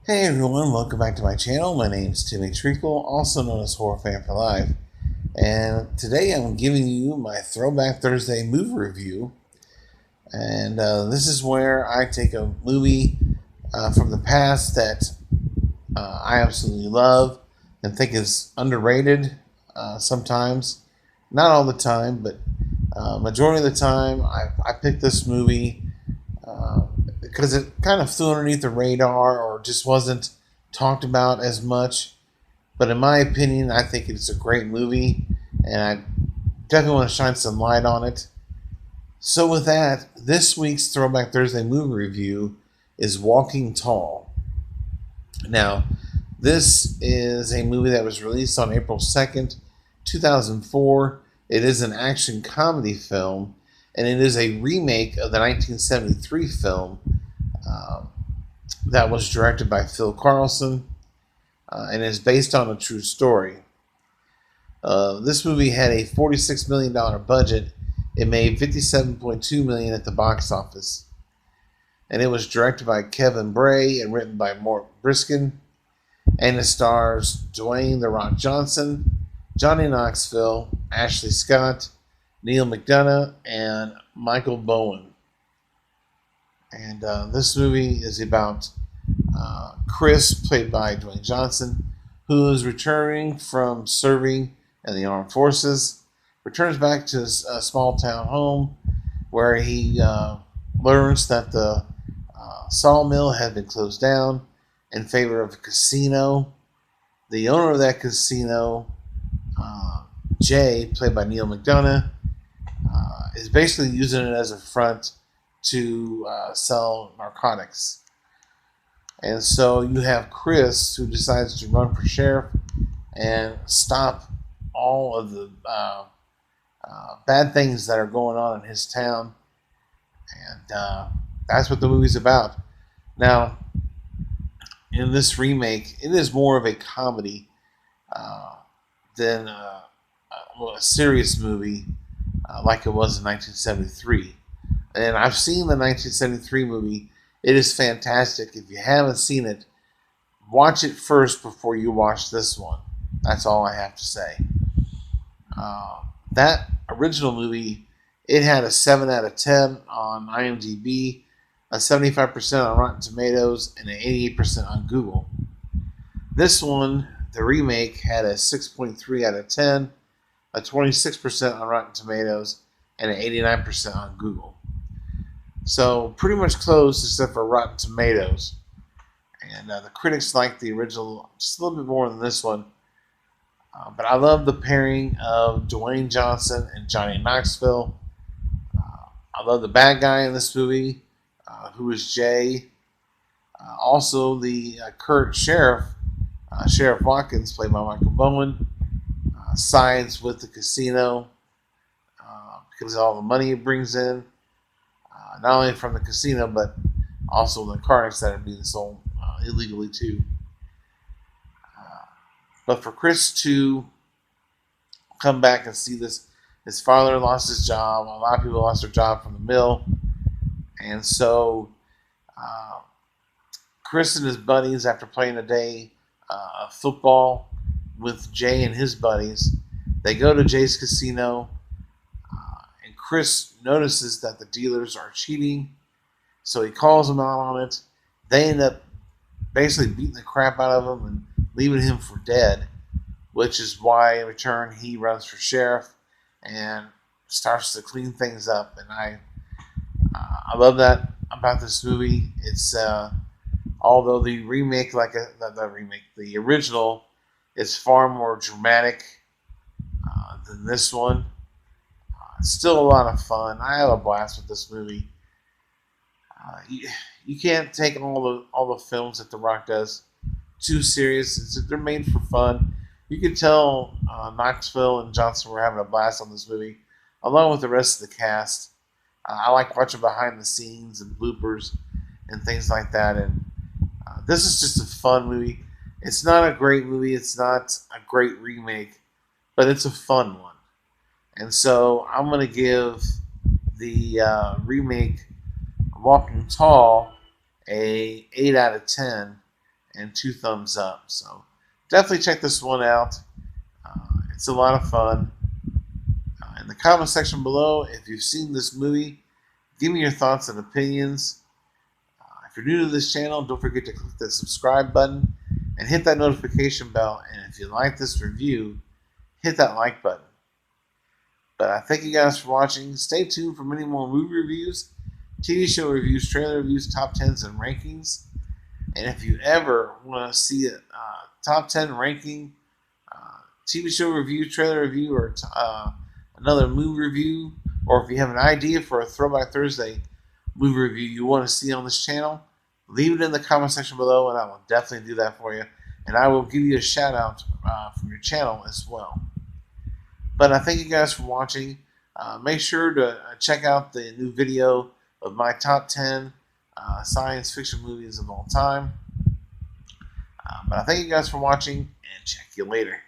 Hey everyone, welcome back to my channel. My name is Timmy Treacle, also known as Horror Fan for Life. And today I'm giving you my Throwback Thursday movie review. And this is where I take a movie from the past that I absolutely love and think is underrated sometimes. Not all the time, but majority of the time I pick this movie because it kind of flew underneath the radar or just wasn't talked about as much. But in my opinion, I think it's a great movie, and I definitely want to shine some light on it. So, with that, this week's Throwback Thursday movie review is Walking Tall. Now, this is a movie that was released on April 2nd, 2004. It is an action comedy film, and it is a remake of the 1973 film uh, that was directed by Phil Carlson and is based on a true story. This movie had a $46 million budget. It made $57.2 million at the box office, and it was directed by Kevin Bray and written by Mort Briskin, and it stars Dwayne "The Rock" Johnson, Johnny Knoxville, Ashley Scott, Neil McDonough, and Michael Bowen. And this movie is about Chris, played by Dwayne Johnson, who is returning from serving in the armed forces, returns back to his small town home where he learns that the sawmill had been closed down in favor of a casino. The owner of that casino, Jay, played by Neil McDonough, is basically using it as a front to sell narcotics. And so you have Chris, who decides to run for sheriff and stop all of the bad things that are going on in his town. And that's what the movie's about. Now, in this remake, it is more of a comedy uh, than a serious movie like it was in 1973. And I've seen the 1973 movie. It is fantastic. If you haven't seen it, watch it first before you watch this one. That's all I have to say. That original movie, it had a 7 out of 10 on IMDb, a 75% on Rotten Tomatoes, and an 88% on Google. This one, the remake, had a 6.3 out of 10, a 26% on Rotten Tomatoes, and an 89% on Google. So pretty much close except for Rotten Tomatoes. And the critics like the original just a little bit more than this one. But I love the pairing of Dwayne Johnson and Johnny Knoxville. I love the bad guy in this movie, who is Jay. Also, the current sheriff, Sheriff Watkins, played by Michael Bowen, sides with the casino because of all the money it brings in, not only from the casino, but also the narcotics that are being sold illegally too. But for Chris to come back and see this, his father lost his job. A lot of people lost their job from the mill, and so Chris and his buddies, after playing a day of football with Jay and his buddies, they go to Jay's casino, and Chris notices that the dealers are cheating, so he calls them out on it. They end up basically beating the crap out of him and leaving him for dead, which is why in return he runs for sheriff and starts to clean things up. And I love that about this movie. It's although the remake, the original, is far more dramatic than this one. It's still a lot of fun. I have a blast with this movie. You can't take all the films that The Rock does too serious. They're made for fun. You could tell Knoxville and Johnson were having a blast on this movie, along with the rest of the cast. I like watching behind the scenes and bloopers and things like that. And this is just a fun movie. It's not a great movie. It's not a great remake, but it's a fun one. And so I'm going to give the remake Walking Tall a 8 out of 10, and 2 thumbs up. So definitely check this one out. It's a lot of fun. In the comment section below, if you've seen this movie, give me your thoughts and opinions. If you're new to this channel, don't forget to click the subscribe button and hit that notification bell. And if you like this review, hit that like button. But I thank you guys for watching. Stay tuned for many more movie reviews, TV show reviews, trailer reviews, top 10s, and rankings. And if you ever want to see a top 10 ranking, TV show review, trailer review, or another movie review, or if you have an idea for a Throwback Thursday movie review you want to see on this channel, leave it in the comment section below, and I will definitely do that for you. And I will give you a shout out from your channel as well. But I thank you guys for watching. Make sure to check out the new video of my top 10 science fiction movies of all time. But I thank you guys for watching, and check you later.